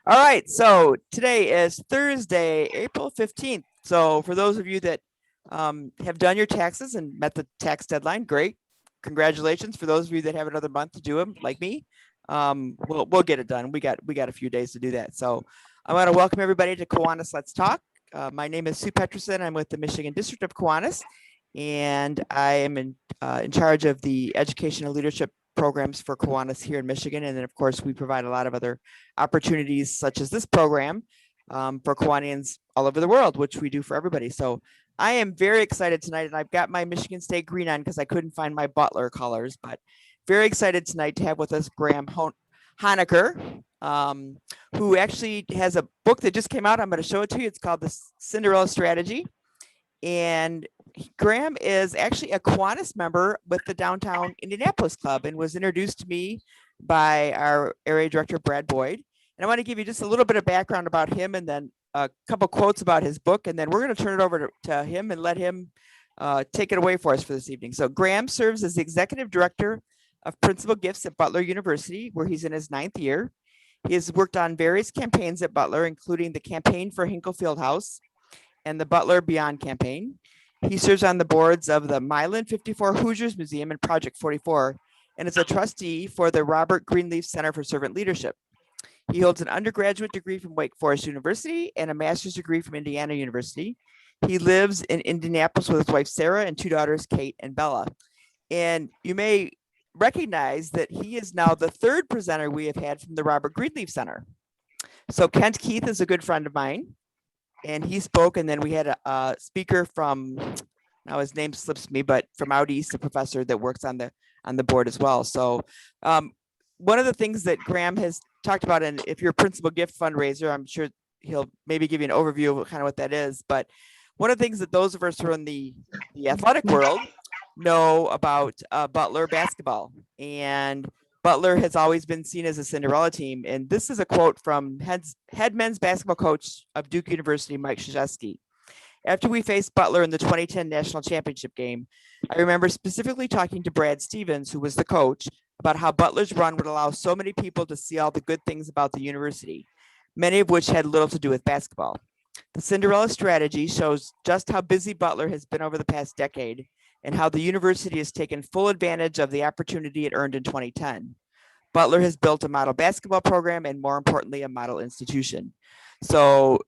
All right, so today is Thursday, April 15th. So for those of you that have done your taxes and met the tax deadline, great. Congratulations. For those of you that have another month to do them, like me, we'll get it done. We got a few days to do that. So I want to welcome everybody to Kiwanis Let's Talk. My name is Sue Peterson. I'm with the Michigan District of Kiwanis, and I am in charge of the education and leadership programs for Kiwanis here in Michigan. And then, of course, we provide a lot of other opportunities, such as this program, for Kiwanians all over the world, which we do for everybody. So I am very excited tonight, and I've got my Michigan State green on because I couldn't find my Butler colors, but very excited tonight to have with us Graham Honaker, who actually has a book that just came out. I'm going to show it to you. It's called The Cinderella Strategy. And Graham is actually a Kiwanis member with the Downtown Indianapolis Club and was introduced to me by our area director, Brad Boyd. And I want to give you just a little bit of background about him and then a couple quotes about his book. And then we're going to turn it over to him and let him take it away for us for this evening. So Graham serves as the executive director of principal gifts at Butler University, where he's in his 9th year. He has worked on various campaigns at Butler, including the campaign for Hinkle Fieldhouse and the Butler Beyond campaign. He serves on the boards of the Milan 54 Hoosiers Museum and Project 44, and is a trustee for the Robert Greenleaf Center for Servant Leadership. He holds an undergraduate degree from Wake Forest University and a master's degree from Indiana University. He lives in Indianapolis with his wife, Sarah, and 2 daughters, Kate and Bella. And you may recognize that he is now the 3rd presenter we have had from the Robert Greenleaf Center. So Kent Keith is a good friend of mine, and he spoke, and then we had a speaker from, now his name slips me, but from out east, a professor that works on the board as well. So one of the things that Graham has talked about, and if you're a principal gift fundraiser, I'm sure he'll maybe give you an overview of kind of what that is. But one of the things that those of us who are in the athletic world know about Butler basketball, and Butler has always been seen as a Cinderella team. And this is a quote from head men's basketball coach of Duke University, Mike Krzyzewski. After we faced Butler in the 2010 national championship game, I remember specifically talking to Brad Stevens, who was the coach, about how Butler's run would allow so many people to see all the good things about the university, many of which had little to do with basketball. The Cinderella strategy shows just how busy Butler has been over the past decade, and how the university has taken full advantage of the opportunity it earned in 2010. Butler has built a model basketball program and, more importantly, a model institution. So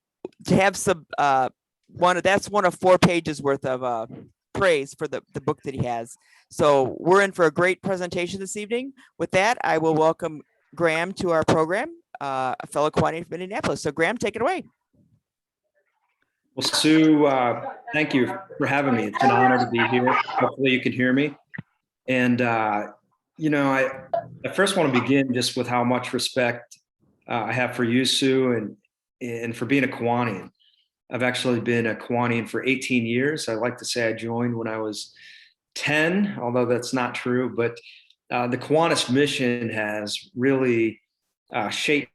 to have some that's one of 4 pages worth of praise for the book that he has. So we're in for a great presentation this evening. With that, I will welcome Graham to our program, a fellow Kiwani from Indianapolis. So Graham, take it away. Well, Sue, thank you for having me. It's an honor to be here. Hopefully you can hear me. And, I first want to begin just with how much respect I have for you, Sue, and for being a Kiwanian. I've actually been a Kiwanian for 18 years. I like to say I joined when I was 10, although that's not true. But the Kiwanis mission has really shaped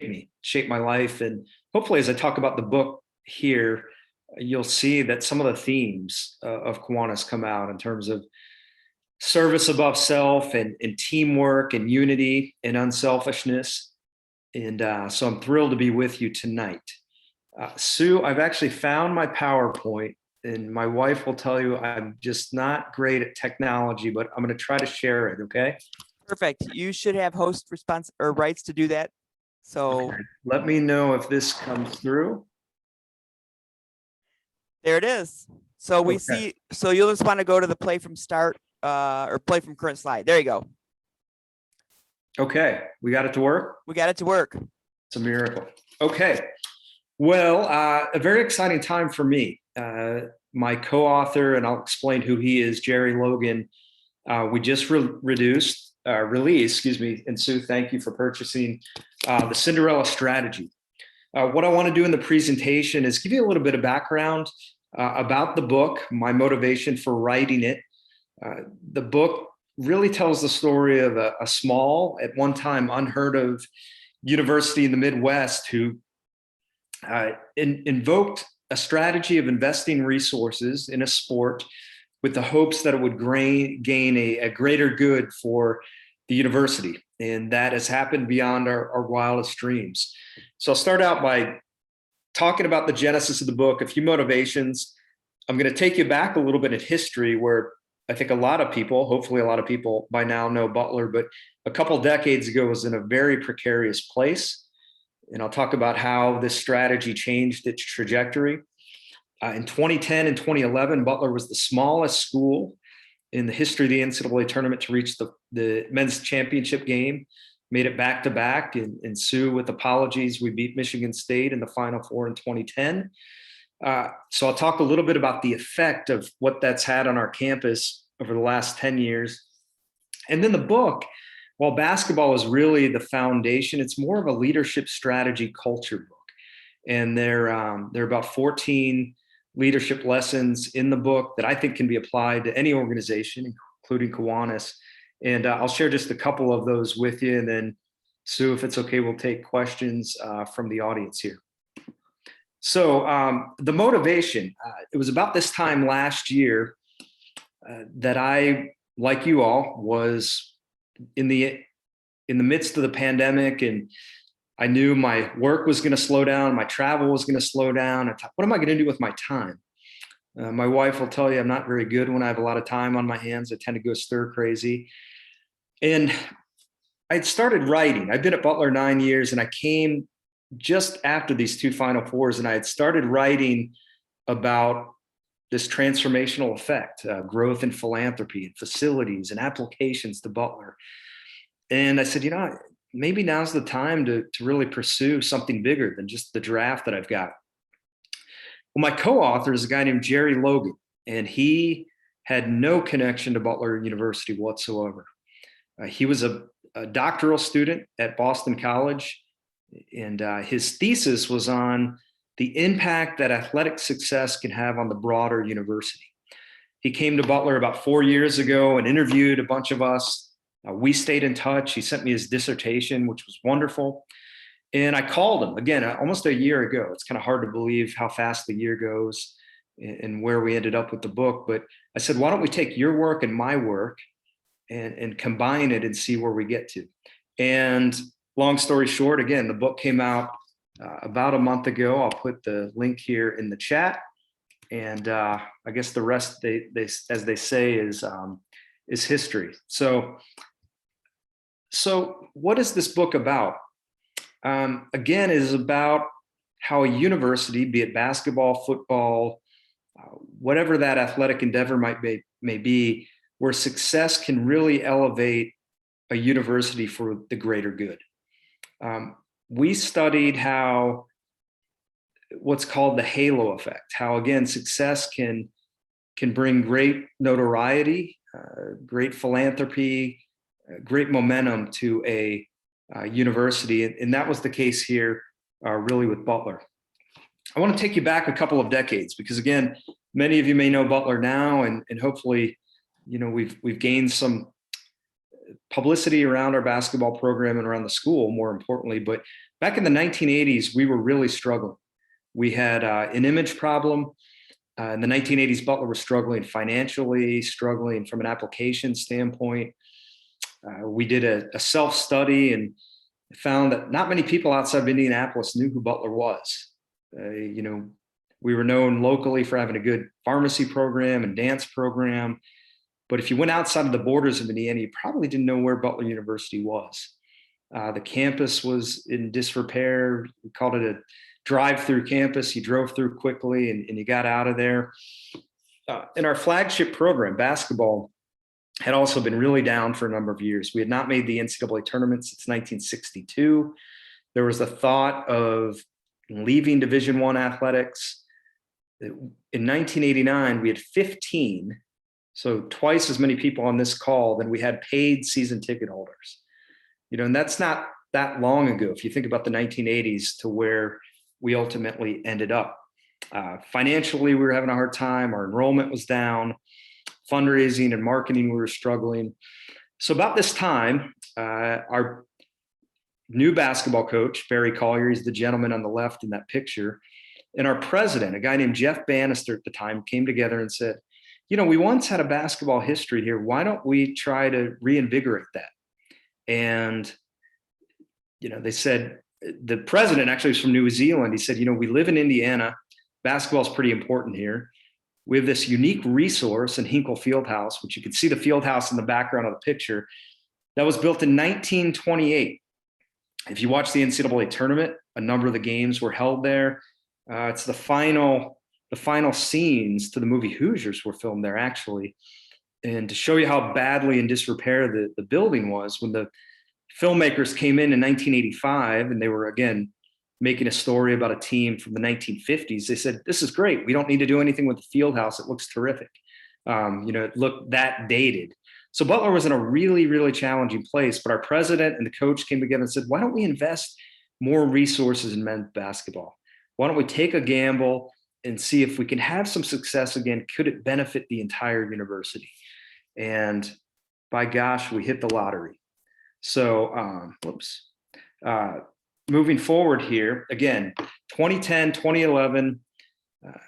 my life. And hopefully as I talk about the book here, you'll see that some of the themes of Kiwanis come out in terms of service above self and teamwork and unity and unselfishness. And so I'm thrilled to be with you tonight. Sue, I've actually found my PowerPoint, and my wife will tell you I'm just not great at technology, but I'm going to try to share it. Okay. Perfect. You should have host response or rights to do that. So okay. Let me know if this comes through. There it is. So we see, so you'll just want to go to the play from start or play from current slide. There you go. Okay. We got it to work? We got it to work. It's a miracle. Okay. Well, a very exciting time for me. My co-author, and I'll explain who he is, Jerry Logan, we just released, and Sue, thank you for purchasing The Cinderella Strategy. What I want to do in the presentation is give you a little bit of background about the book, my motivation for writing it. The book really tells the story of a small, at one time unheard of university in the Midwest who invoked a strategy of investing resources in a sport with the hopes that it would gain a greater good for the university. And that has happened beyond our wildest dreams. So I'll start out by talking about the genesis of the book, a few motivations. I'm going to take you back a little bit in history where I think a lot of people, hopefully a lot of people by now know Butler, but a couple decades ago was in a very precarious place. And I'll talk about how this strategy changed its trajectory. In 2010 and 2011, Butler was the smallest school in the history of the NCAA tournament to reach the men's championship game, made it back to back. And Sue, with apologies, we beat Michigan State in the Final Four in 2010. So I'll talk a little bit about the effect of what that's had on our campus over the last 10 years. And then the book, while basketball is really the foundation, it's more of a leadership strategy culture book. And there are about 14 leadership lessons in the book that I think can be applied to any organization, including Kiwanis. And I'll share just a couple of those with you. And then, Sue, if it's okay, we'll take questions from the audience here. So the motivation, it was about this time last year that I, like you all, was in the midst of the pandemic, and I knew my work was going to slow down, my travel was going to slow down. I thought, what am I going to do with my time? My wife will tell you I'm not very good when I have a lot of time on my hands. I tend to go stir crazy. And I'd started writing. I've been at Butler 9 years, and I came just after these two Final Fours, and I had started writing about this transformational effect, growth in philanthropy and facilities and applications to Butler. And I said, maybe now's the time to really pursue something bigger than just the draft that I've got. Well, my co-author is a guy named Jerry Logan, and he had no connection to Butler University whatsoever. He was a doctoral student at Boston College, and his thesis was on the impact that athletic success can have on the broader university. He came to Butler about 4 years ago and interviewed a bunch of us. We stayed in touch. He sent me his dissertation, which was wonderful. And I called him again, almost a year ago. It's kind of hard to believe how fast the year goes and where we ended up with the book. But I said, why don't we take your work and my work and combine it and see where we get to? And long story short, again, the book came out about a month ago. I'll put the link here in the chat. And I guess the rest, as they say, is history. So what is this book about? Again, it is about how a university, be it basketball, football, whatever that athletic endeavor may be, where success can really elevate a university for the greater good. We studied how what's called the halo effect, how again success can bring great notoriety, great philanthropy, great momentum to a university, and that was the case here, really with Butler. I want to take you back a couple of decades because again, many of you may know Butler now, and hopefully, we've gained some publicity around our basketball program and around the school, more importantly. But back in the 1980s, we were really struggling. We had an image problem. In the 1980s, Butler was struggling financially, struggling from an application standpoint. We did a self-study and found that not many people outside of Indianapolis knew who Butler was. We were known locally for having a good pharmacy program and dance program. But if you went outside of the borders of Indiana, you probably didn't know where Butler University was. The campus was in disrepair. We called it a drive-through campus. You drove through quickly and you got out of there. In our flagship program, basketball had also been really down for a number of years. We had not made the NCAA tournament since 1962. There was a thought of leaving Division I athletics. In 1989, we had 15, so twice as many people on this call than we had paid season ticket holders. And that's not that long ago if you think about the 1980s to where we ultimately ended up. Financially, we were having a hard time. Our enrollment was down. Fundraising and marketing, we were struggling. So about this time, our new basketball coach, Barry Collier, he's the gentleman on the left in that picture, and our president, a guy named Jeff Bannister at the time, came together and said, we once had a basketball history here. Why don't we try to reinvigorate that? And, they said, the president actually was from New Zealand. He said, we live in Indiana. Basketball is pretty important here. We have this unique resource in Hinkle Fieldhouse, which you can see the field house in the background of the picture, that was built in 1928. If you watch the NCAA tournament, a number of the games were held there. It's the final scenes to the movie Hoosiers were filmed there, actually. And to show you how badly in disrepair the building was, when the filmmakers came in 1985, and they were, again, making a story about a team from the 1950s, they said, this is great. We don't need to do anything with the field house. It looks terrific. It looked that dated. So Butler was in a really, really challenging place, but our president and the coach came together and said, why don't we invest more resources in men's basketball? Why don't we take a gamble and see if we can have some success again? Could it benefit the entire university? And by gosh, we hit the lottery. So, moving forward here, again, 2010, 2011,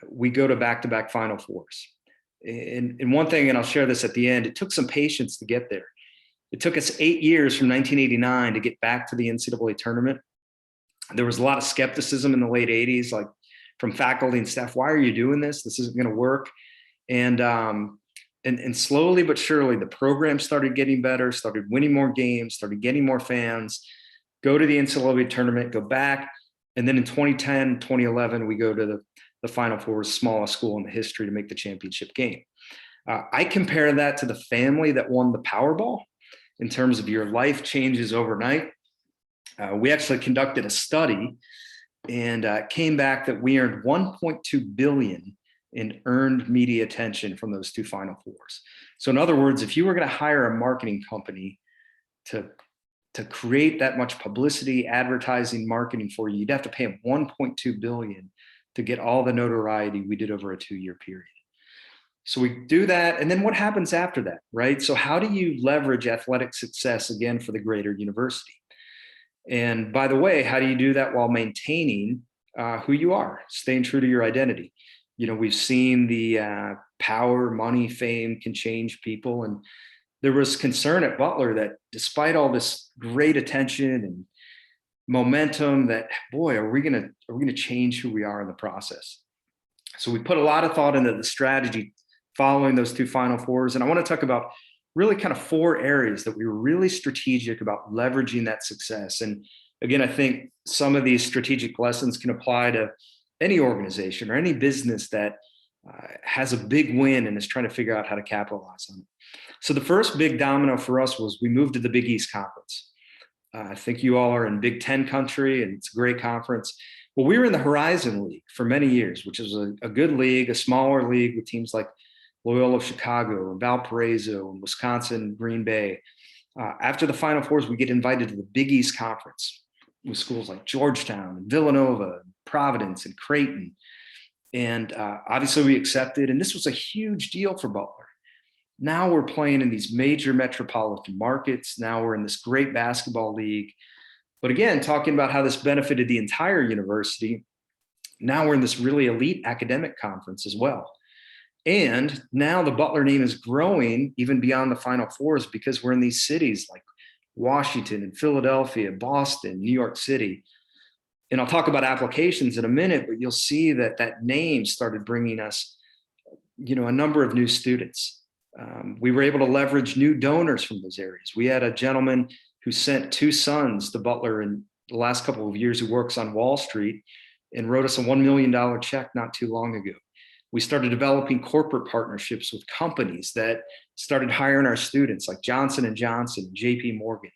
we go to back-to-back Final Fours. And one thing, and I'll share this at the end, it took some patience to get there. It took us 8 years from 1989 to get back to the NCAA tournament. There was a lot of skepticism in the late 80s, like from faculty and staff, why are you doing this? This isn't going to work. And slowly but surely, the program started getting better, started winning more games, started getting more fans, go to the NCAA tournament, go back. And then in 2010, 2011, we go to the Final Four, smallest school in the history to make the championship game. I compare that to the family that won the Powerball in terms of your life changes overnight. We actually conducted a study, and it came back that we earned $1.2 billion in earned media attention from those two Final Fours. So in other words, if you were going to hire a marketing company to create that much publicity, advertising, marketing for you, you'd have to pay them $1.2 billion to get all the notoriety we did over a 2-year period. So we do that. And then what happens after that, right? So how do you leverage athletic success again for the greater university? And by the way, how do you do that while maintaining who you are, staying true to your identity? We've seen the power, money, fame can change people. And there was concern at Butler that despite all this great attention and momentum, that, boy, are we going to change who we are in the process? So we put a lot of thought into the strategy following those two Final Fours. And I want to talk about really kind of 4 areas that we were really strategic about leveraging that success. And again, I think some of these strategic lessons can apply to any organization or any business that has a big win and is trying to figure out how to capitalize on it. So the first big domino for us was we moved to the Big East Conference. I think you all are in Big Ten country, and it's a great conference. Well, we were in the Horizon League for many years, which is a good league, a smaller league with teams like Loyola Chicago and Valparaiso and Wisconsin, Green Bay. After the Final Fours, we get invited to the Big East Conference with schools like Georgetown and Villanova, and Providence and Creighton. And obviously we accepted, and this was a huge deal for Butler. Now we're playing in these major metropolitan markets. Now we're in this great basketball league. But again, talking about how this benefited the entire university, now we're in this really elite academic conference as well. And now the Butler name is growing even beyond the Final Fours because we're in these cities like Washington and Philadelphia, Boston, New York City. And I'll talk about applications in a minute, but you'll see that that name started bringing us, a number of new students. We were able to leverage new donors from those areas. We had a gentleman who sent 2 sons to Butler in the last couple of years who works on Wall Street and wrote us a $1 million check not too long ago. We started developing corporate partnerships with companies that started hiring our students like Johnson & Johnson, JP Morgan.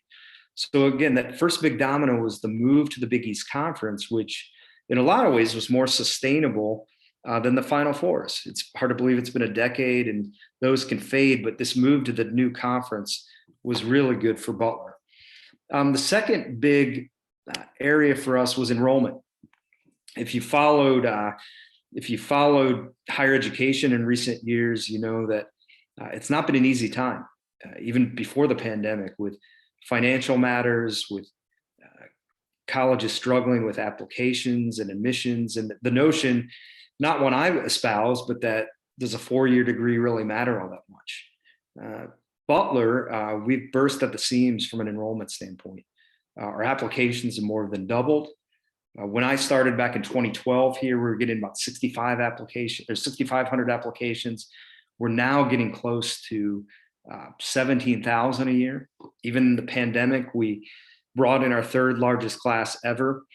So again, that first big domino was the move to the Big East Conference, which in a lot of ways was more sustainable than the Final Fours. It's hard to believe it's been a decade and those can fade, but this move to the new conference was really good for Butler. The second big area for us was enrollment. If you followed higher education in recent years, you know that it's not been an easy time, even before the pandemic, with financial matters, with colleges struggling with applications and admissions, and the notion, not one I espouse, but that does a 4-year degree really matter all that much? Butler, we've burst at the seams from an enrollment standpoint. Our applications have more than doubled. When I started back in 2012 here, we were getting about 6,500 applications. We're now getting close to 17,000 a year. Even in the pandemic, we brought in our third largest class ever.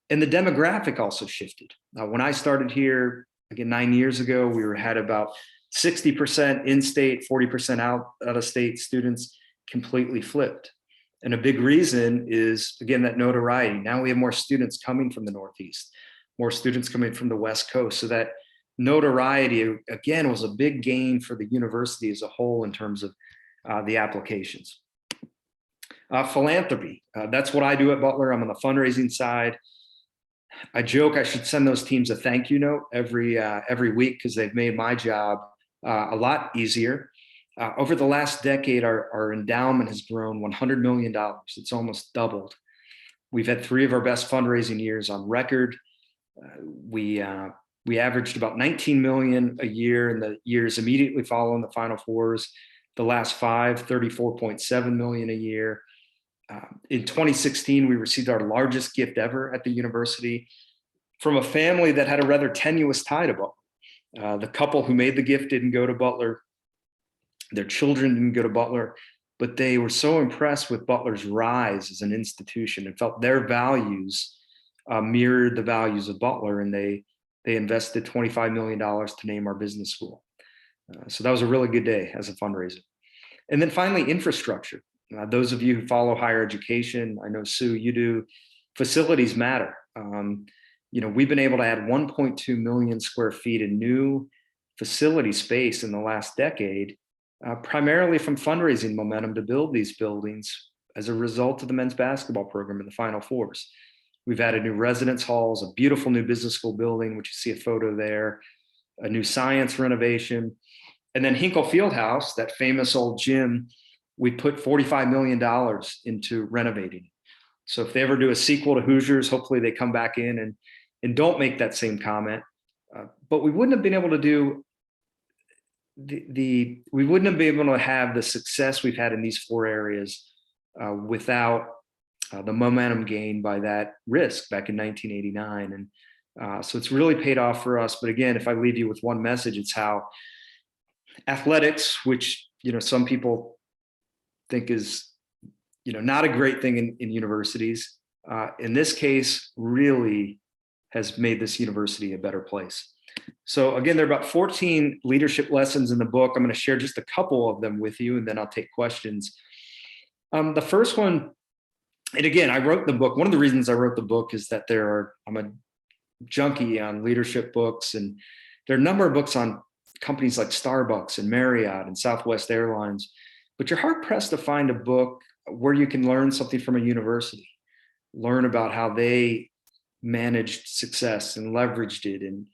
And the demographic also shifted. When I started here, again, 9 years ago, we had about 60% in-state, 40% out of state students. Completely flipped. And a big reason is, again, that notoriety. Now we have more students coming from the Northeast, more students coming from the West Coast. So that notoriety, again, was a big gain for the university as a whole in terms of the applications. Philanthropy, that's what I do at Butler. I'm on the fundraising side. I joke I should send those teams a thank you note every week because they've made my job a lot easier. Over the last decade, our endowment has grown $100 million. It's almost doubled. We've had 3 of our best fundraising years on record. We averaged about 19 million a year in the years immediately following the Final Fours. The last 5, 34.7 million a year. In 2016, we received our largest gift ever at the university from a family that had a rather tenuous tie to Butler. The couple who made the gift didn't go to Butler. Their children didn't go to Butler, but they were so impressed with Butler's rise as an institution and felt their values mirrored the values of Butler, and they invested $25 million to name our business school. So that was a really good day as a fundraiser. And then finally, infrastructure. Those of you who follow higher education, I know, Sue, you do, facilities matter. We've been able to add 1.2 million square feet in new facility space in the last decade, primarily from fundraising momentum to build these buildings as a result of the men's basketball program in the Final Fours. We've added new residence halls, a beautiful new business school building, which you see a photo there, a new science renovation, and then Hinkle Fieldhouse, that famous old gym, we put $45 million into renovating. So if they ever do a sequel to Hoosiers, hopefully they come back in and don't make that same comment. But we wouldn't have been able to do we wouldn't have been able to have the success we've had in these 4 areas without the momentum gained by that risk back in 1989. And so it's really paid off for us. But again, if I leave you with one message, it's how athletics, which some people think is not a great thing in universities, in this case really has made this university a better place. So again, there are about 14 leadership lessons in the book. I'm going to share just a couple of them with you, and then I'll take questions. The first one, and again, I wrote the book. One of the reasons I wrote the book is that I'm a junkie on leadership books, and there are a number of books on companies like Starbucks and Marriott and Southwest Airlines, but you're hard pressed to find a book where you can learn something from a university, learn about how they managed success and leveraged it, and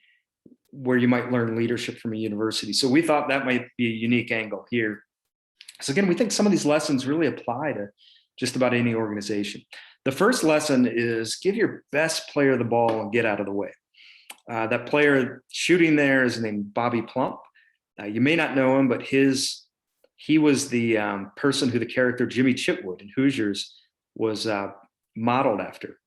where you might learn leadership from a university. So we thought that might be a unique angle here. So again, we think some of these lessons really apply to just about any organization. The first lesson is give your best player the ball and get out of the way. That player shooting there is named Bobby Plump. You may not know him, but he was the person who the character Jimmy Chitwood in Hoosiers was modeled after.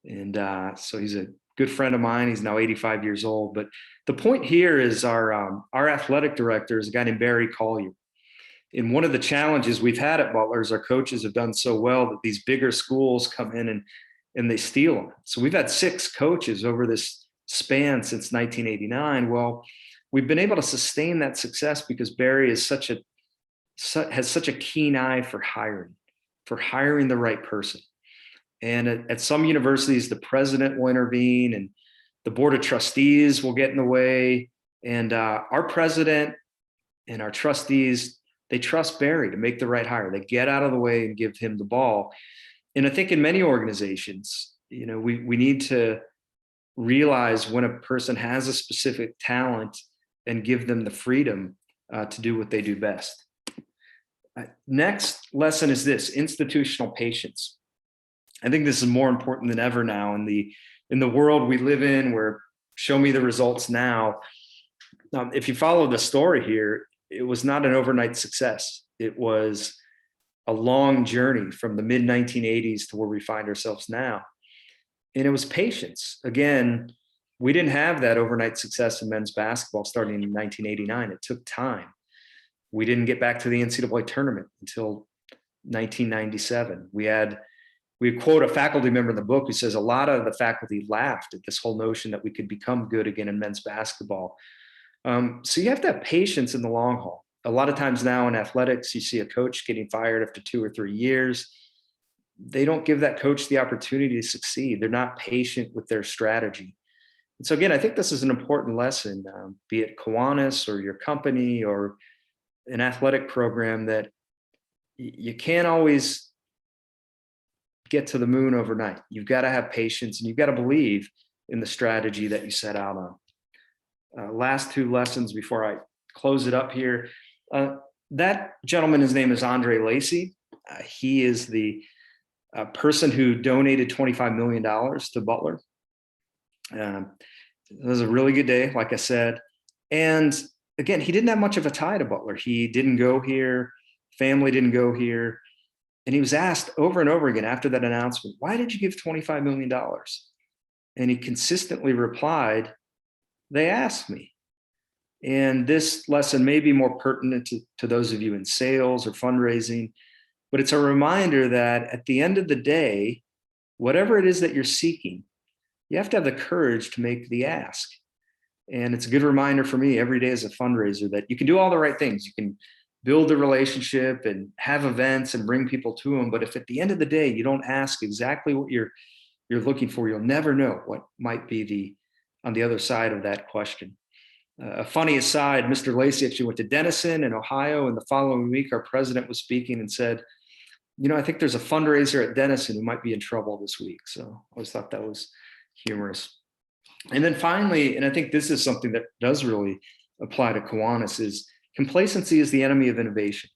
And so he's a good friend of mine. He's now 85 years old. But the point here is our athletic director is a guy named Barry Collier. And one of the challenges we've had at Butler is our coaches have done so well that these bigger schools come in and they steal them. So we've had 6 coaches over this span since 1989. Well, we've been able to sustain that success because Barry is has such a keen eye for hiring the right person. And at some universities, the president will intervene and the board of trustees will get in the way. And our president and our trustees, they trust Barry to make the right hire. They get out of the way and give him the ball. And I think in many organizations, we need to realize when a person has a specific talent and give them the freedom to do what they do best. Next lesson is this: institutional patience. I think this is more important than ever now in the world we live in, where show me the results now. If you follow the story here, it was not an overnight success. It was a long journey from the mid 1980s to where we find ourselves now. And it was patience. Again, we didn't have that overnight success in men's basketball starting in 1989. It took time. We didn't get back to the NCAA tournament until 1997. We quote a faculty member in the book who says a lot of the faculty laughed at this whole notion that we could become good again in men's basketball. So you have to have patience in the long haul. A lot of times now in athletics, you see a coach getting fired after 2 or 3 years. They don't give that coach the opportunity to succeed. They're not patient with their strategy. And so again, I think this is an important lesson, be it Kiwanis or your company or an athletic program, that you can't always get to the moon overnight. You've got to have patience, and you've got to believe in the strategy that you set out on. Last 2 lessons before I close it up here. That gentleman, his name is Andre Lacy. He is the person who donated $25 million to Butler. It was a really good day, like I said. And again, he didn't have much of a tie to Butler. He didn't go here. Family didn't go here. And he was asked over and over again after that announcement, why did you give $25 million? And he consistently replied, they asked me. And this lesson may be more pertinent to those of you in sales or fundraising, but it's a reminder that at the end of the day, whatever it is that you're seeking, you have to have the courage to make the ask. And it's a good reminder for me every day as a fundraiser that you can do all the right things. You can build a relationship and have events and bring people to them. But if at the end of the day, you don't ask exactly what you're looking for, you'll never know what might be on the other side of that question. A funny aside, Mr. Lacy actually went to Denison in Ohio, and the following week, our president was speaking and said, I think there's a fundraiser at Denison who might be in trouble this week. So I always thought that was humorous. And then finally, and I think this is something that does really apply to Kiwanis, is complacency is the enemy of innovation.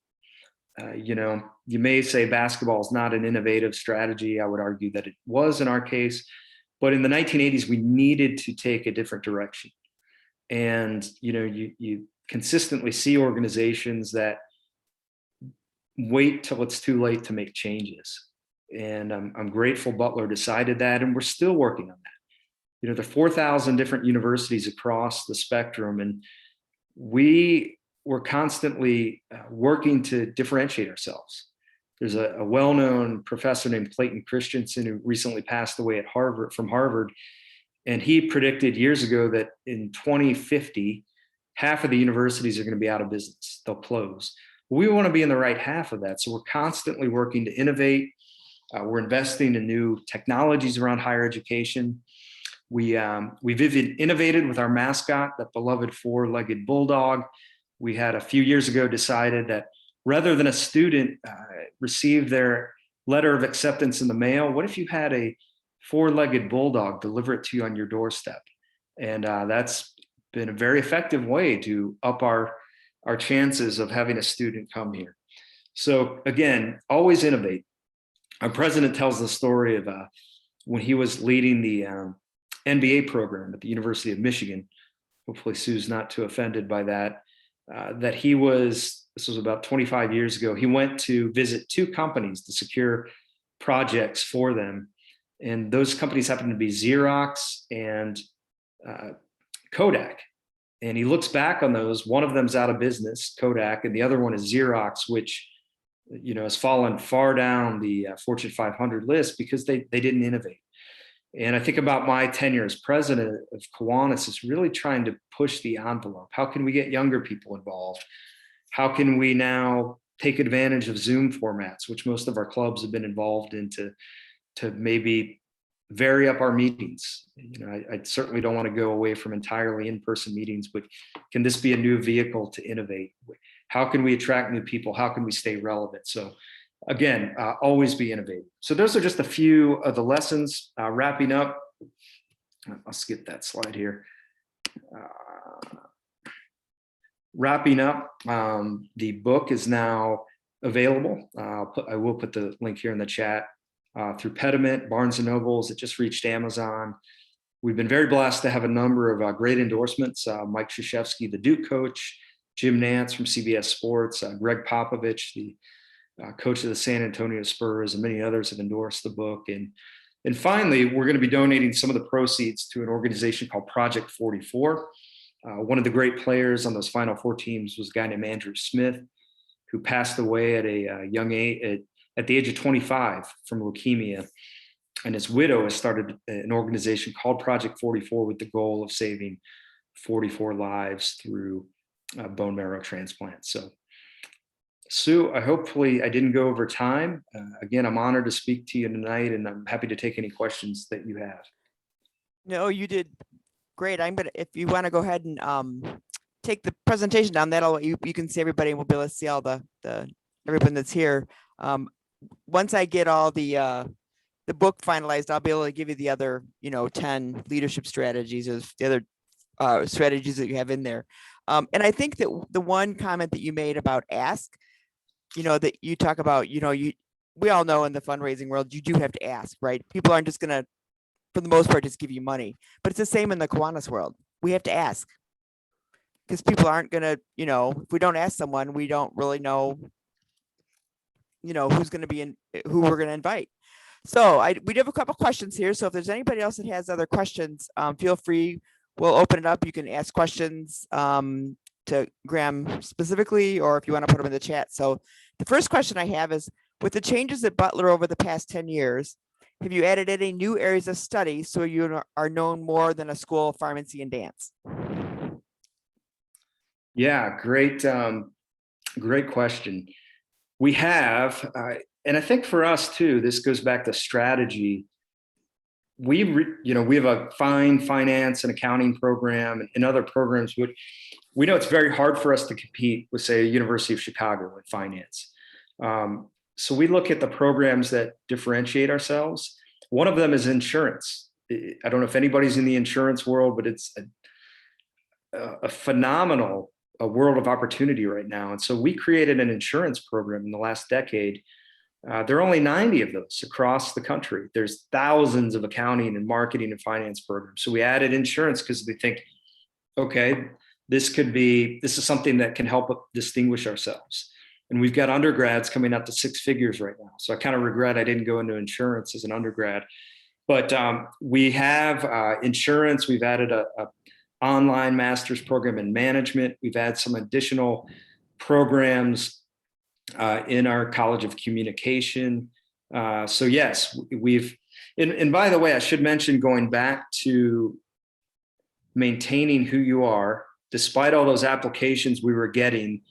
You may say basketball is not an innovative strategy. I would argue that it was in our case, but in the 1980s, we needed to take a different direction. And, you consistently see organizations that wait till it's too late to make changes. And I'm grateful Butler decided that, and we're still working on that. There are 4,000 different universities across the spectrum, and we were constantly working to differentiate ourselves. There's a well-known professor named Clayton Christensen who recently passed away from Harvard, and he predicted years ago that in 2050, half of the universities are going to be out of business. They'll close. We want to be in the right half of that, so we're constantly working to innovate. We're investing in new technologies around higher education. We've innovated with our mascot, that beloved 4-legged bulldog. We had a few years ago decided that rather than a student receive their letter of acceptance in the mail, what if you had a 4-legged bulldog deliver it to you on your doorstep? And that's been a very effective way to up our chances of having a student come here. So again, always innovate. Our president tells the story of when he was leading the MBA program at the University of Michigan. Hopefully Sue's not too offended by that. This was about 25 years ago, he went to visit 2 companies to secure projects for them. And those companies happened to be Xerox and Kodak. And he looks back on those. One of them's out of business, Kodak, and the other one is Xerox, which has fallen far down the Fortune 500 list because they didn't innovate. And I think about my tenure as president of Kiwanis is really trying to push the envelope. How can we get younger people involved? How can we now take advantage of Zoom formats, which most of our clubs have been involved in, to maybe vary up our meetings? I certainly don't want to go away from entirely in-person meetings, but can this be a new vehicle to innovate? How can we attract new people? How can we stay relevant? So again, always be innovative. So those are just a few of the lessons. Wrapping up, I'll skip that slide here. Wrapping up, the book is now available. I will put the link here in the chat through Pediment, Barnes & Nobles. It just reached Amazon. We've been very blessed to have a number of great endorsements. Mike Krzyzewski, the Duke coach, Jim Nance from CBS Sports, Greg Popovich, the coach of the San Antonio Spurs, and many others have endorsed the book. And finally, we're going to be donating some of the proceeds to an organization called Project 44. One of the great players on those Final Four teams was a guy named Andrew Smith, who passed away at a young age, at the age of 25 from leukemia. And his widow has started an organization called Project 44 with the goal of saving 44 lives through bone marrow transplant. So, Sue, hopefully I didn't go over time. Again, I'm honored to speak to you tonight, and I'm happy to take any questions that you have. No, you did great. If you want to go ahead and take the presentation down, you can see everybody, and we'll be able to see all the everyone that's here. Once I get all the book finalized, I'll be able to give you the other, 10 leadership strategies, or the other strategies that you have in there. And I think that the one comment that you made about ask, that you talk about, we all know in the fundraising world, you do have to ask, right? People aren't just gonna, for the most part, just give you money, but it's the same in the Kiwanis world. We have to ask, because people aren't gonna, if we don't ask someone, we don't really know, who's gonna be in, who we're gonna invite. So we do have a couple questions here. So if there's anybody else that has other questions, feel free. We'll open it up. You can ask questions to Graham specifically, or if you want to put them in the chat. So the first question I have is, with the changes at Butler over the past 10 years, have you added any new areas of study so you are known more than a school of pharmacy and dance? Yeah, great question. We have, and I think for us too, this goes back to strategy. We have a fine finance and accounting program and other programs, but we know it's very hard for us to compete with, say, University of Chicago in finance. So we look at the programs that differentiate ourselves. One of them is insurance. I don't know if anybody's in the insurance world, but it's a phenomenal world of opportunity right now. And so we created an insurance program in the last decade. There are only 90 of those across the country. There's thousands of accounting and marketing and finance programs. So we added insurance because we think, okay, this is something that can help distinguish ourselves. And we've got undergrads coming up to 6 figures right now. So I kind of regret I didn't go into insurance as an undergrad. But we have insurance. We've added a online master's program in management. We've added some additional programs in our College of Communication. So yes, and by the way, I should mention, going back to maintaining who you are, despite all those applications we were getting,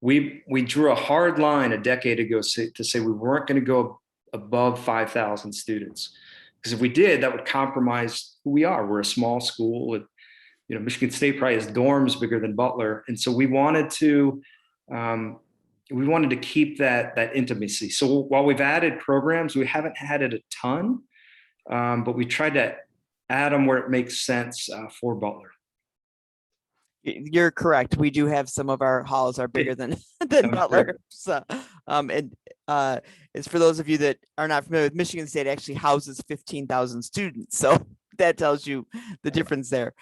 we drew a hard line a decade ago to say we weren't going to go above 5,000 students. Because if we did, that would compromise who we are. We're a small school. Michigan State probably has dorms bigger than Butler. And so we wanted to keep that intimacy. So while we've added programs, we haven't added a ton, but we tried to add them where it makes sense for Butler. You're correct. We do have some of our halls are bigger than Butler. So, it's for those of you that are not familiar with Michigan State, actually houses 15,000 students. So that tells you the difference there.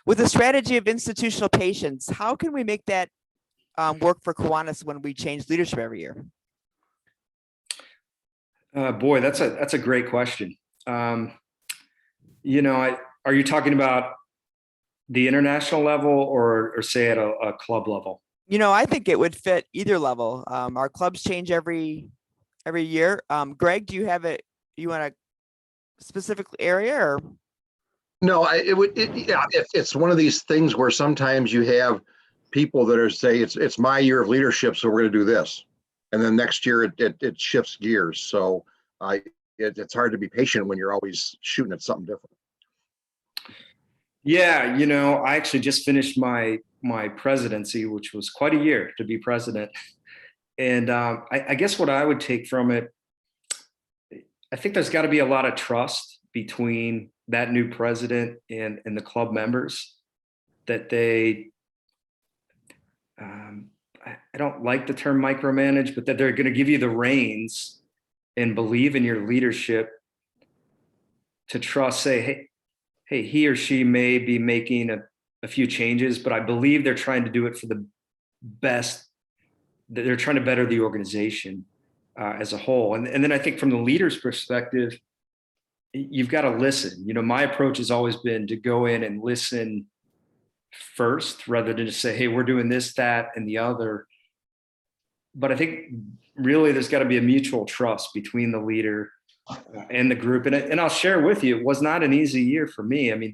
With the strategy of institutional patients, how can we make that work for Kiwanis when we change leadership every year? Boy, that's a great question. Are you talking about the international level or say at a club level? I think it would fit either level. Our clubs change every year. Greg, do you have you want a specific area or? No, it's one of these things where sometimes you have people that are say it's my year of leadership, so we're going to do this, and then next year it shifts gears. So it's hard to be patient when you're always shooting at something different. Yeah, I actually just finished my presidency, which was quite a year to be president. And I guess what I would take from it, I think there's got to be a lot of trust between that new president and the club members, that they, I don't like the term micromanage, but that they're going to give you the reins and believe in your leadership, to trust, say, hey, he or she may be making a a few changes, but I believe they're trying to do it for the best. They're trying to better the organization as a whole. And then I think from the leader's perspective, you've got to listen. My approach has always been to go in and listen first rather than just say, hey, we're doing this, that, and the other. But I think really there's got to be a mutual trust between the leader and the group. And I'll share with you, it was not an easy year for me. I mean,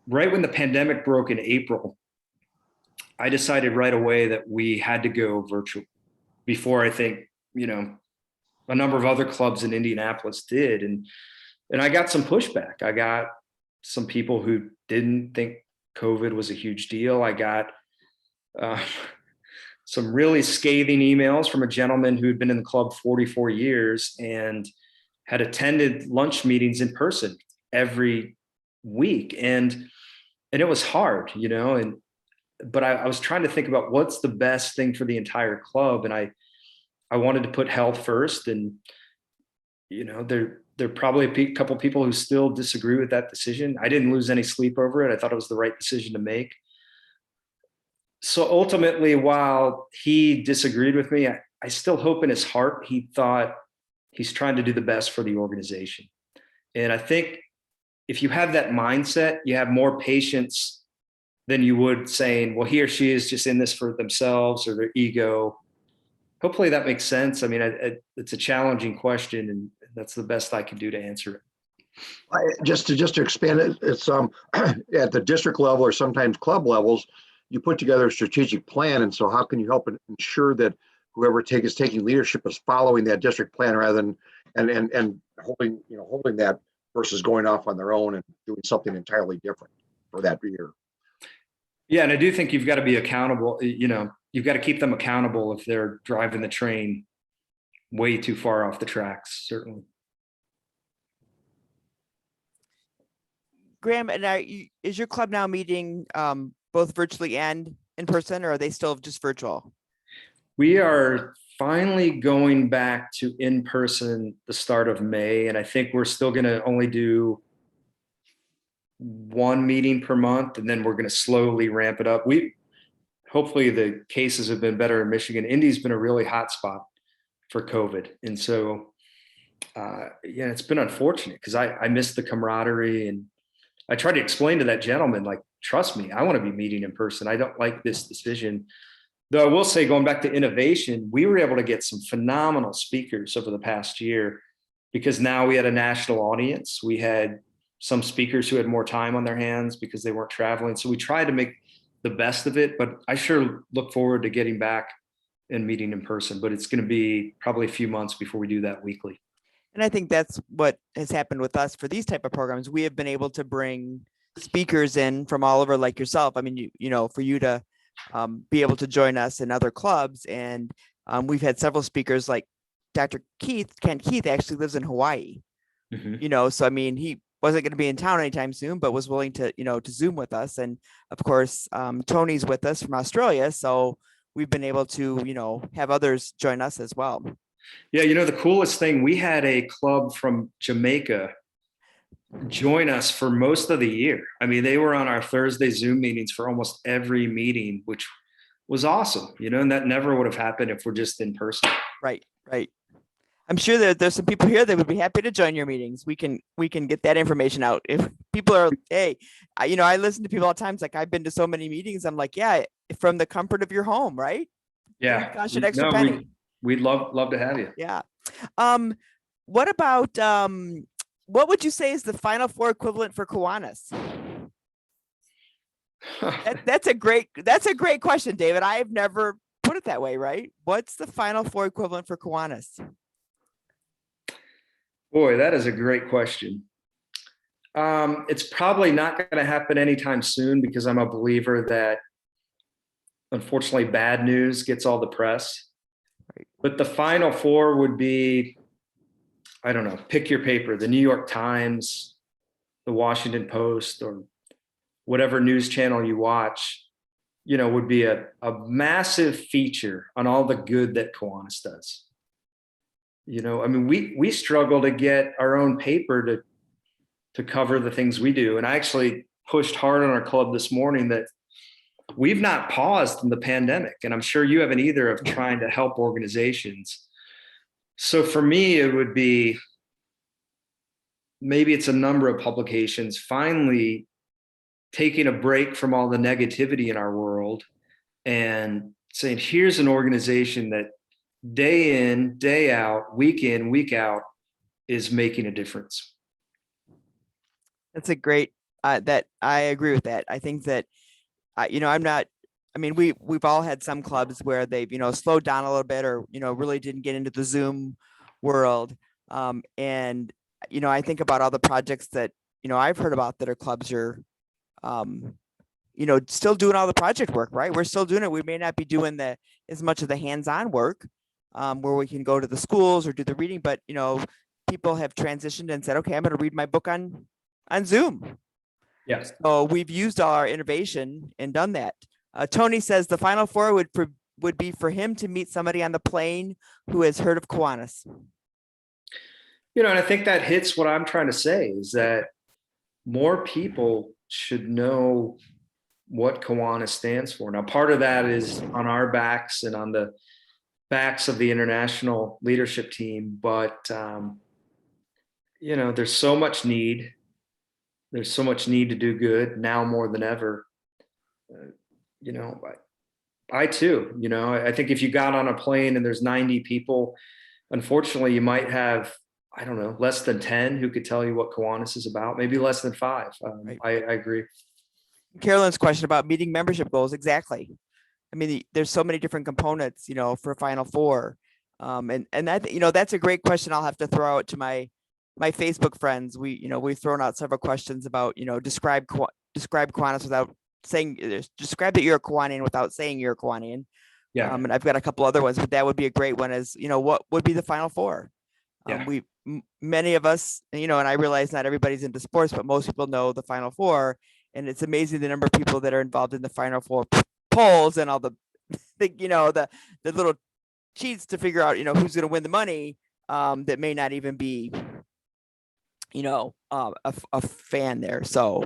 right when the pandemic broke in April, I decided right away that we had to go virtual before I think, a number of other clubs in Indianapolis did. And I got some pushback. I got some people who didn't think COVID was a huge deal. I got some really scathing emails from a gentleman who had been in the club 44 years and had attended lunch meetings in person every week. And it was hard, but I was trying to think about what's the best thing for the entire club. And I wanted to put health first. And, there are probably a couple people who still disagree with that decision. I didn't lose any sleep over it. I thought it was the right decision to make. So ultimately, while he disagreed with me, I still hope in his heart he thought he's trying to do the best for the organization. And I think if you have that mindset, you have more patience than you would saying, well, he or she is just in this for themselves or their ego. Hopefully that makes sense. I mean, it's a challenging question, and that's the best I can do to answer it. Just to expand it, it's at the district level or sometimes club levels, you put together a strategic plan. And so how can you help ensure that whoever is taking leadership is following that district plan rather than and holding that versus going off on their own and doing something entirely different for that year? Yeah, and I do think you've got to be accountable. You've got to keep them accountable if they're driving the train way too far off the tracks, certainly. Graham, and is your club now meeting both virtually and in person, or are they still just virtual? We are finally going back to in person the start of May, and I think we're still going to only do one meeting per month, and then we're going to slowly ramp it up. Hopefully the cases have been better in Michigan. Indy's been a really hot spot for COVID. And so, it's been unfortunate because I missed the camaraderie, and I tried to explain to that gentleman, like, trust me, I want to be meeting in person. I don't like this decision. Though I will say, going back to innovation, we were able to get some phenomenal speakers over the past year because now we had a national audience. We had some speakers who had more time on their hands because they weren't traveling. So we tried to make the best of it, but I sure look forward to getting back and meeting in person, but it's going to be probably a few months before we do that weekly. And I think that's what has happened with us for these type of programs. We have been able to bring speakers in from all over, like yourself. I mean, for you to be able to join us in other clubs. And we've had several speakers like Dr. Ken Keith actually lives in Hawaii, so, I mean, he wasn't going to be in town anytime soon, but was willing to, to Zoom with us. And of course, Tony's with us from Australia. So we've been able to, have others join us as well. Yeah. The coolest thing, we had a club from Jamaica join us for most of the year. I mean, they were on our Thursday Zoom meetings for almost every meeting, which was awesome, and that never would have happened if we're just in person. Right. I'm sure that there's some people here that would be happy to join your meetings. We can get that information out. If people are, hey, I listen to people all the time. It's like, I've been to so many meetings. I'm like, yeah, from the comfort of your home, right? Yeah. Gosh, an extra penny. We'd love to have you. Yeah. What about, what would you say is the Final Four equivalent for Kiwanis? That's a great question, David. I've never put it that way, right? What's the Final Four equivalent for Kiwanis? Boy, that is a great question. It's probably not going to happen anytime soon because I'm a believer that, unfortunately, bad news gets all the press. Right. But the Final Four would be, I don't know, pick your paper, the New York Times, the Washington Post, or whatever news channel you watch, would be a massive feature on all the good that Kiwanis does. I mean, we struggle to get our own paper to cover the things we do. And I actually pushed hard on our club this morning that we've not paused in the pandemic, and I'm sure you haven't either, of trying to help organizations. So for me, it would be, maybe it's a number of publications finally taking a break from all the negativity in our world and saying, here's an organization that day in, day out, week out is making a difference. That's a great, that I agree with that. I think that, I'm not, I mean, we've all had some clubs where they've, slowed down a little bit or, really didn't get into the Zoom world. And, I think about all the projects that, I've heard about that our clubs are, still doing all the project work, right? We're still doing it. We may not be doing as much of the hands-on work, where we can go to the schools or do the reading, but, people have transitioned and said, okay, I'm going to read my book on Zoom. Yes. So we've used all our innovation and done that. Tony says the Final Four would be for him to meet somebody on the plane who has heard of Kiwanis. And I think that hits what I'm trying to say, is that more people should know what Kiwanis stands for. Now, part of that is on our backs and on the backs of the international leadership team, but there's so much need. There's so much need to do good now more than ever. I too, I think if you got on a plane and there's 90 people, unfortunately, you might have, I don't know, less than 10 who could tell you what Kiwanis is about, maybe less than 5. Right. I agree. Carolyn's question about meeting membership goals. Exactly. I mean, there's so many different components, for Final Four. And that, that's a great question. I'll have to throw out to my Facebook friends. We've thrown out several questions about, describe Kiwanis without saying, describe that you're a Kiwanian without saying you're a Kiwanian. Yeah. And I've got a couple other ones, but that would be a great one. Is, what would be the Final Four? Yeah. Many of us, and I realize not everybody's into sports, but most people know the Final Four, and it's amazing the number of people that are involved in the Final Four polls and all the little cheats to figure out, who's going to win the money, that may not even be, a fan there. So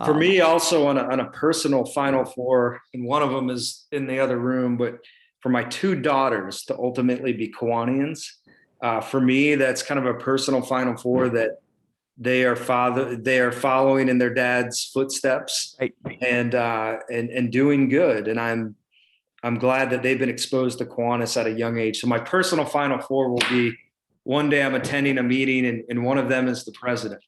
for me, also on a personal Final Four, and one of them is in the other room, but for my 2 daughters to ultimately be Kiwanians, for me, that's kind of a personal Final Four, that they are following in their dad's footsteps, right. and doing good. And I'm glad that they've been exposed to Kiwanis at a young age. So my personal Final Four will be, one day I'm attending a meeting and one of them is the president.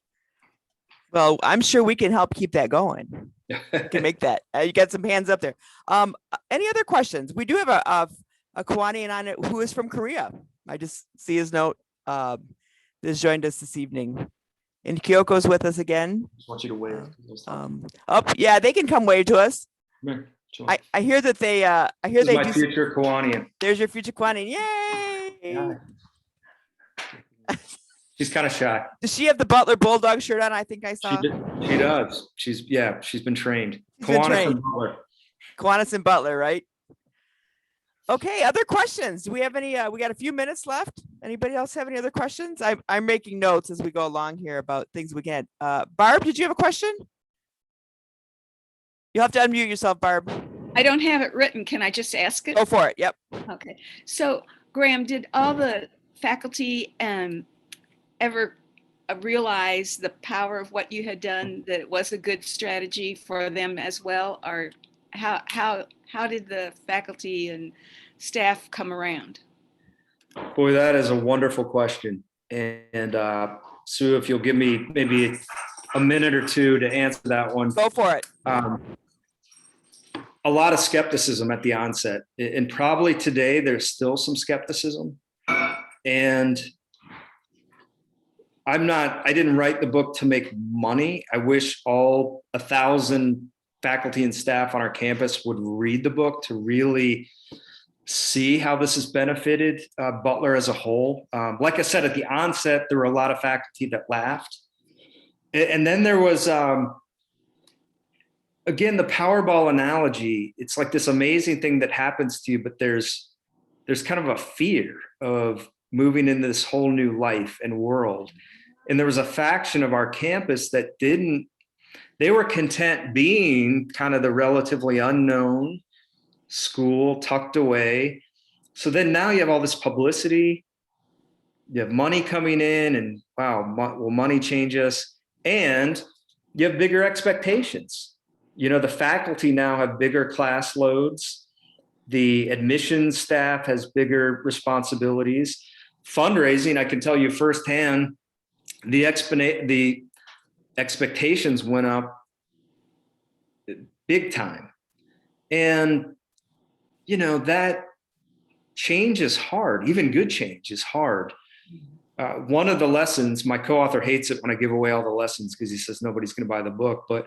Well, I'm sure we can help keep that going. We can make that. You got some hands up there. Any other questions? We do have a Kiwanian on it who is from Korea. I just see his note. Has joined us this evening. And Kyoko's with us again. Just want you to wave. Yeah, they can come wave to us. Come here. I hear that they This is my future Kiwanian. There's your future Kiwanian. Yay! Yeah. She's kind of shy. Does she have the Butler Bulldog shirt on? I think I saw. She does. She's been trained. Kiwanis and Butler. Kiwanis and Butler, right? Okay, other questions? Do we have any? We got a few minutes left. Anybody else have any other questions? I'm making notes as we go along here about things we can. Barb, did you have a question? You'll have to unmute yourself, Barb. I don't have it written. Can I just ask it? Go for it. Yep. Okay. So, Graham, did all the faculty ever realize the power of what you had done, that it was a good strategy for them as well? Or how did the faculty and staff come around? Boy, that is a wonderful question. And Sue, if you'll give me maybe a minute or two to answer that one. Go for it. A lot of skepticism at the onset, and probably today there's still some skepticism. And I didn't write the book to make money. I wish all 1,000 faculty and staff on our campus would read the book to really see how this has benefited Butler as a whole. Like I said, at the onset, there were a lot of faculty that laughed. And then there was, again, the Powerball analogy. It's like this amazing thing that happens to you, but there's kind of a fear of moving into this whole new life and world. And there was a faction of our campus that didn't They were content being kind of the relatively unknown school tucked away. So then now you have all this publicity, you have money coming in, and wow, will money change us? And you have bigger expectations. You know, the faculty now have bigger class loads. The admissions staff has bigger responsibilities. Fundraising, I can tell you firsthand, the expectations went up big time. And, you know, that change is hard. Even good change is hard. One of the lessons, my co-author hates it when I give away all the lessons because he says nobody's going to buy the book, but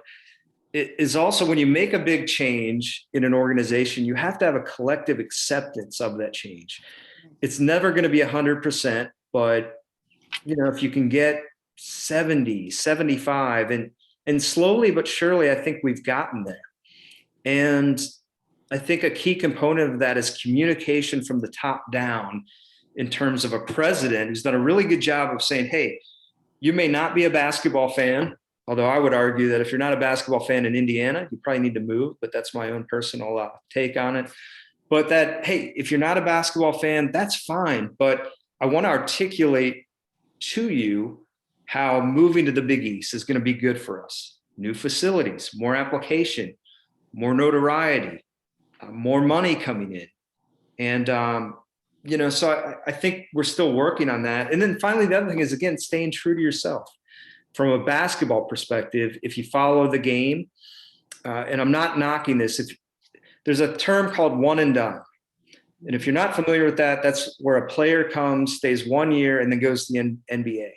it is also when you make a big change in an organization, you have to have a collective acceptance of that change. It's never going to be 100%, but you know, if you can get 70, 75, and slowly but surely, I think we've gotten there. And I think a key component of that is communication from the top down in terms of a president who's done a really good job of saying, hey, you may not be a basketball fan, although I would argue that if you're not a basketball fan in Indiana, you probably need to move, but that's my own personal take on it. But that, hey, if you're not a basketball fan, that's fine. But I want to articulate to you how moving to the Big East is going to be good for us. New facilities, more application, more notoriety, more money coming in. And, you know, so I think we're still working on that. And then finally, the other thing is, again, staying true to yourself. From a basketball perspective, if you follow the game, and I'm not knocking this, if there's a term called one and done. And if you're not familiar with that, that's where a player comes, stays 1 year, and then goes to the NBA.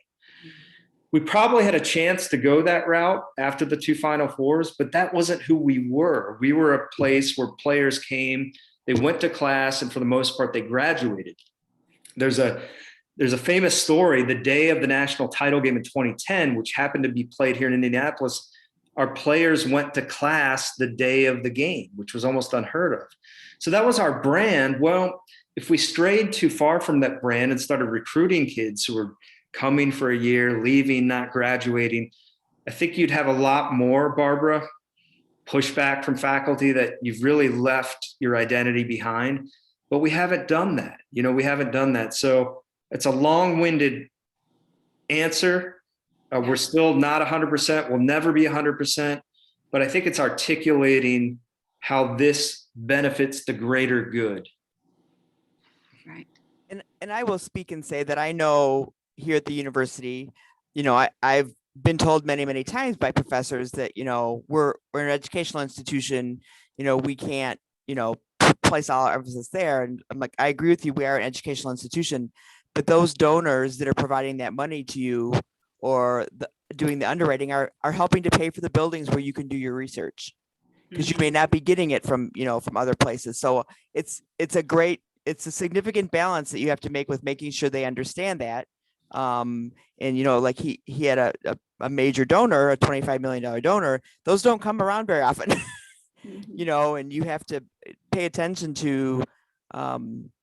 We probably had a chance to go that route after the 2 Final Fours, but that wasn't who we were. We were a place where players came, they went to class, and for the most part, they graduated. There's a famous story, the day of the national title game in 2010, which happened to be played here in Indianapolis. Our players went to class the day of the game, which was almost unheard of. So that was our brand. Well, if we strayed too far from that brand and started recruiting kids who were coming for a year, leaving, not graduating, I think you'd have a lot more, Barbara, pushback from faculty that you've really left your identity behind. But we haven't done that. You know, we haven't done that. So it's a long-winded answer. We're still not 100%. We'll never be 100%. But I think it's articulating how this benefits the greater good. Right. And I will speak and say that I know here at the university, you know, I've been told many, many times by professors that, you know, we're an educational institution, you know, we can't, you know, place all our emphasis there. And I'm like, I agree with you. We are an educational institution, but those donors that are providing that money to you or doing the underwriting are helping to pay for the buildings where you can do your research, because you may not be getting it from, you know, from other places. So it's a significant balance that you have to make with making sure they understand that. And, you know, like he had a major donor, a $25 million donor. Those don't come around very often, you know, and you have to pay attention to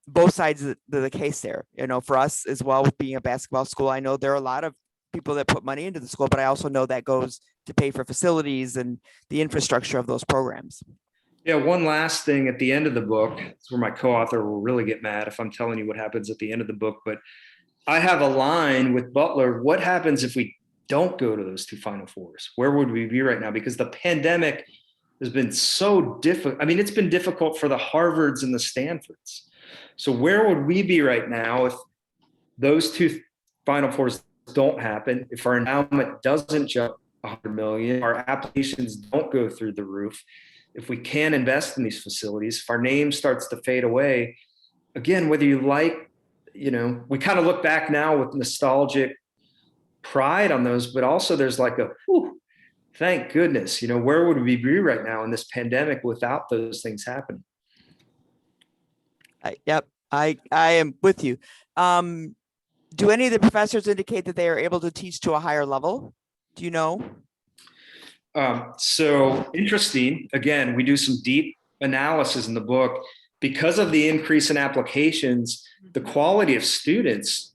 both sides of the case there. You know, for us as well, with being a basketball school, I know there are a lot of people that put money into the school, but I also know that goes to pay for facilities and the infrastructure of those programs. Yeah, one last thing at the end of the book, it's where my co-author will really get mad if I'm telling you what happens at the end of the book, but I have a line with Butler. What happens if we don't go to those 2 Final Fours? Where would we be right now? Because the pandemic has been so difficult. I mean, it's been difficult for the Harvards and the Stanfords. So where would we be right now if those 2 Final Fours don't happen, if our endowment doesn't jump 100 million, our applications don't go through the roof, if we can't invest in these facilities, if our name starts to fade away, again, whether you like, you know, we kind of look back now with nostalgic pride on those, but also there's like a, whew, thank goodness, you know, where would we be right now in this pandemic without those things happening? Yep, I am with you. Do any of the professors indicate that they are able to teach to a higher level? Do you know? So interesting. Again, we do some deep analysis in the book. Because of the increase in applications, the quality of students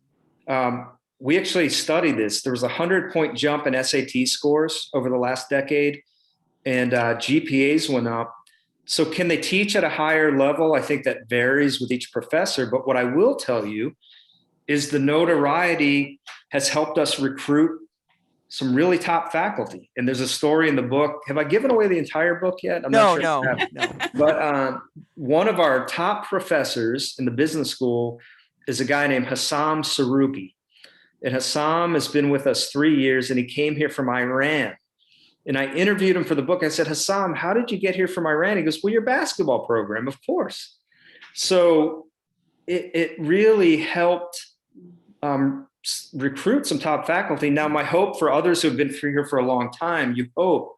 we actually studied this. There was a 100-point jump in SAT scores over the last decade, and GPAs went up. So can they teach at a higher level? I think that varies with each professor. But what I will tell you is the notoriety has helped us recruit some really top faculty. And there's a story in the book. Have I given away the entire book yet? I'm No, not sure. no. But one of our top professors in the business school is a guy named Hassam Sarugi. And Hassam has been with us 3 years, and he came here from Iran. And I interviewed him for the book. I said, Hassam, how did you get here from Iran? He goes, well, your basketball program, of course. So it really helped recruit some top faculty. Now, my hope for others who have been here for a long time, you hope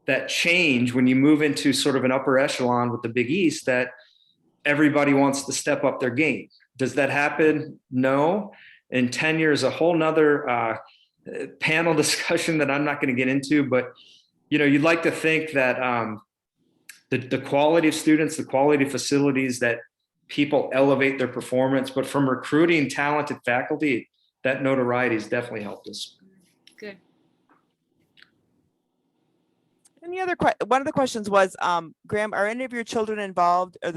that change when you move into sort of an upper echelon with the Big East, that everybody wants to step up their game. Does that happen? No. In tenure is a whole nother panel discussion that I'm not going to get into, but you'd like to think that the quality of students, the quality of facilities, that people elevate their performance. But from recruiting talented faculty, that notoriety has definitely helped us. Good. Any other one of the questions was, Graham, are any of your children involved, or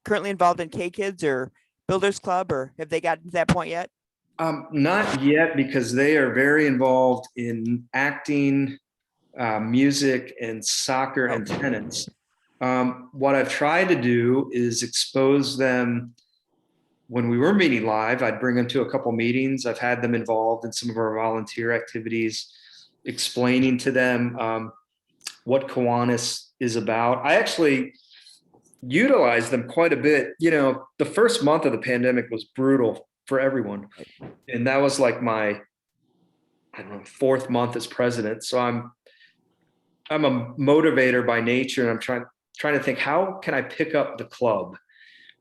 currently involved in K-Kids or Builders Club, or have they gotten to that point yet? Not yet, because they are very involved in acting, music, and soccer and tennis. What I've tried to do is expose them. When we were meeting live, I'd bring them to a couple meetings. I've had them involved in some of our volunteer activities, explaining to them what Kiwanis is about. I actually utilize them quite a bit. The first month of the pandemic was brutal for everyone. And that was like my, 4th month as president. So I'm a motivator by nature, and I'm trying to think, how can I pick up the club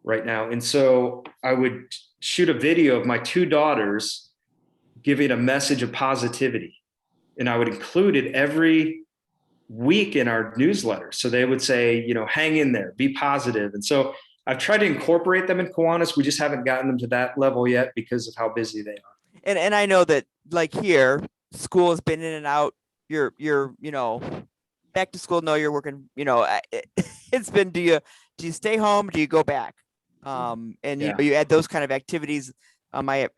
right now? And so I would shoot a video of my 2 daughters giving a message of positivity. And I would include it every week in our newsletter. So they would say, hang in there, be positive. And so I've tried to incorporate them in Kiwanis. We just haven't gotten them to that level yet because of how busy they are. And I know that, like, here, school has been in and out. You're back to school. No, you're working. It's been. Do you stay home? Do you go back? And you add those kind of activities. I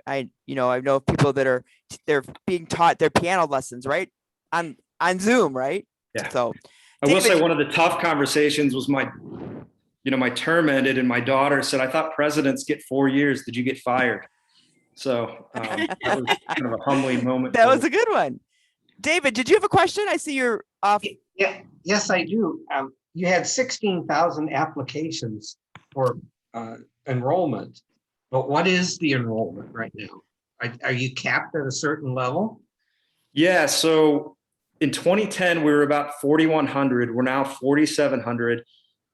know people that they're being taught their piano lessons, right, on Zoom, right? Yeah. So I will say one of the tough conversations was my term ended, and my daughter said, I thought presidents get 4 years. Did you get fired? So that was kind of a humbling moment. That was a good one. David, did you have a question? I see you're off. Yeah, yes, I do. You had 16,000 applications for enrollment, but what is the enrollment right now? Are you capped at a certain level? Yeah, so in 2010, we were about 4,100. We're now 4,700.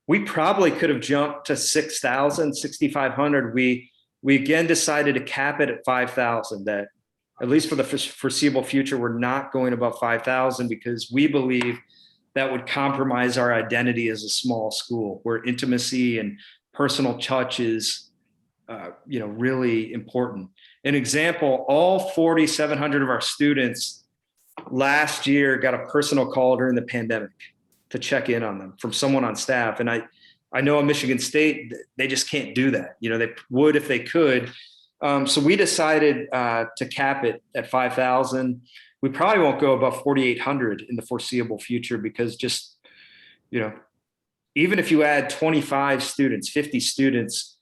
We probably could have jumped to 6,000, 6,500. We again decided to cap it at 5,000, that at least for the foreseeable future, we're not going above 5,000, because we believe that would compromise our identity as a small school, where intimacy and personal touch is really important. An example, all 4,700 of our students last year got a personal call during the pandemic to check in on them from someone on staff. And I know at Michigan State, they just can't do that. They would if they could. So we decided to cap it at 5,000. We probably won't go above 4,800 in the foreseeable future, because just, even if you add 25 students, 50 students,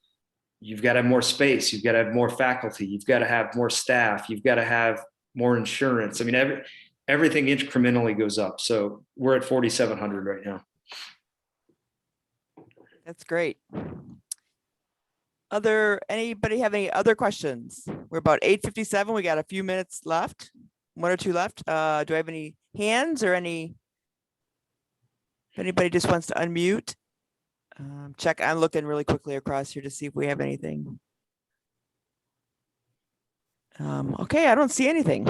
you've got to have more space. You've got to have more faculty. You've got to have more staff. You've got to have more insurance. I mean, everything incrementally goes up. So we're at 4,700 right now. That's great. Anybody have any other questions? We're about 8:57. We got a few minutes left, 1 or 2 left. Do I have any hands or if anybody just wants to unmute? Check. I'm looking really quickly across here to see if we have anything. Okay, I don't see anything.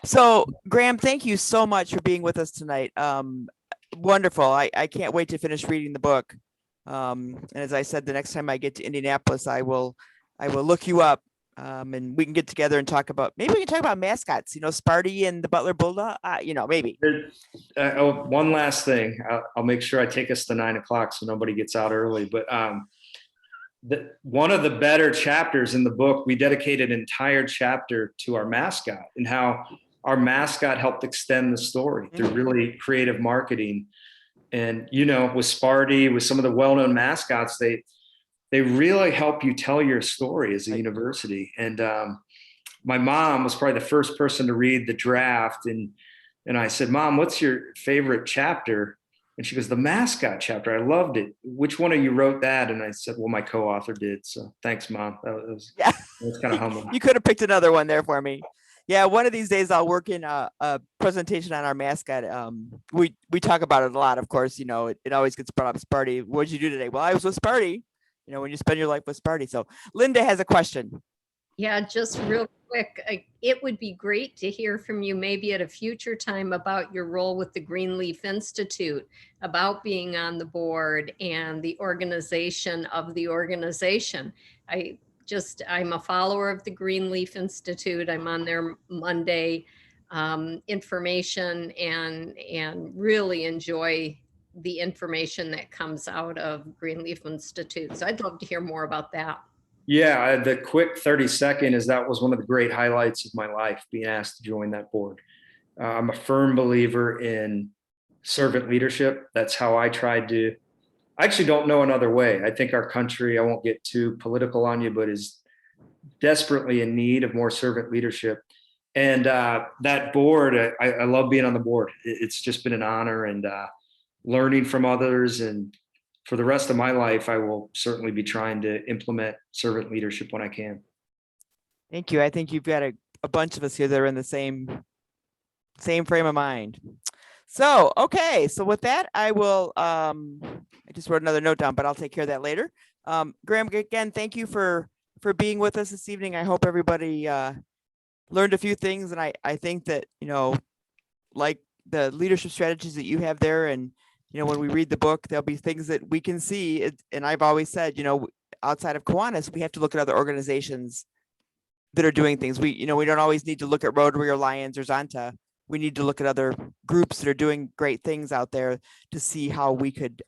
So, Graham, thank you so much for being with us tonight. Wonderful. I can't wait to finish reading the book. And as I said, the next time I get to Indianapolis, I will look you up And we can get together and talk about, maybe we can talk about mascots, Sparty and the Butler Bulldog, maybe. One last thing. I'll make sure I take us to 9 o'clock so nobody gets out early. But one of the better chapters in the book, we dedicated an entire chapter to our mascot and how our mascot helped extend the story through really creative marketing. And, with Sparty, with some of the well-known mascots, they really help you tell your story as a university. And my mom was probably the first person to read the draft. And I said, Mom, what's your favorite chapter? And she goes, the mascot chapter. I loved it. Which one of you wrote that? And I said, well, my co-author did. So thanks, Mom. That was kind of humbling. You could have picked another one there for me. Yeah, one of these days I'll work in a presentation on our mascot. We talk about it a lot, of course. It always gets brought up. Sparty, what did you do today? Well, I was with Sparty. When you spend your life with Sparty. So Linda has a question. Yeah, just real quick. It would be great to hear from you maybe at a future time about your role with the Greenleaf Institute, about being on the board and the organization of the organization. I'm a follower of the Greenleaf Institute. I'm on their Monday information and really enjoy the information that comes out of Greenleaf Institute. So I'd love to hear more about that. Yeah, the quick 30-second is that was one of the great highlights of my life, being asked to join that board. I'm a firm believer in servant leadership. That's how I actually don't know another way. I think our country, I won't get too political on you, but is desperately in need of more servant leadership. And that board, I love being on the board. It's just been an honor, and learning from others. And for the rest of my life, I will certainly be trying to implement servant leadership when I can. Thank you. I think you've got a bunch of us here that are in the same frame of mind. So, okay. So with that, I will, I just wrote another note down, but I'll take care of that later. Graham, again, thank you for being with us this evening. I hope everybody learned a few things. And I think that, like the leadership strategies that you have there, and when we read the book, there'll be things that we can see. And I've always said, outside of Kiwanis, we have to look at other organizations that are doing things. We don't always need to look at Rotary or Lions or Zonta. We need to look at other groups that are doing great things out there to see how we could,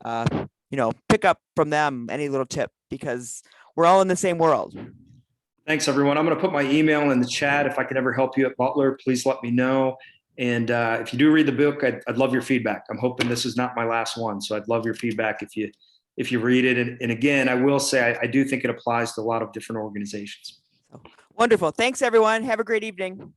pick up from them any little tip, because we're all in the same world. Thanks, everyone. I'm going to put my email in the chat. If I could ever help you at Butler, please let me know. And if you do read the book, I'd love your feedback. I'm hoping this is not my last one, so I'd love your feedback if you read it. And again, I will say I do think it applies to a lot of different organizations. Wonderful. Thanks, everyone. Have a great evening.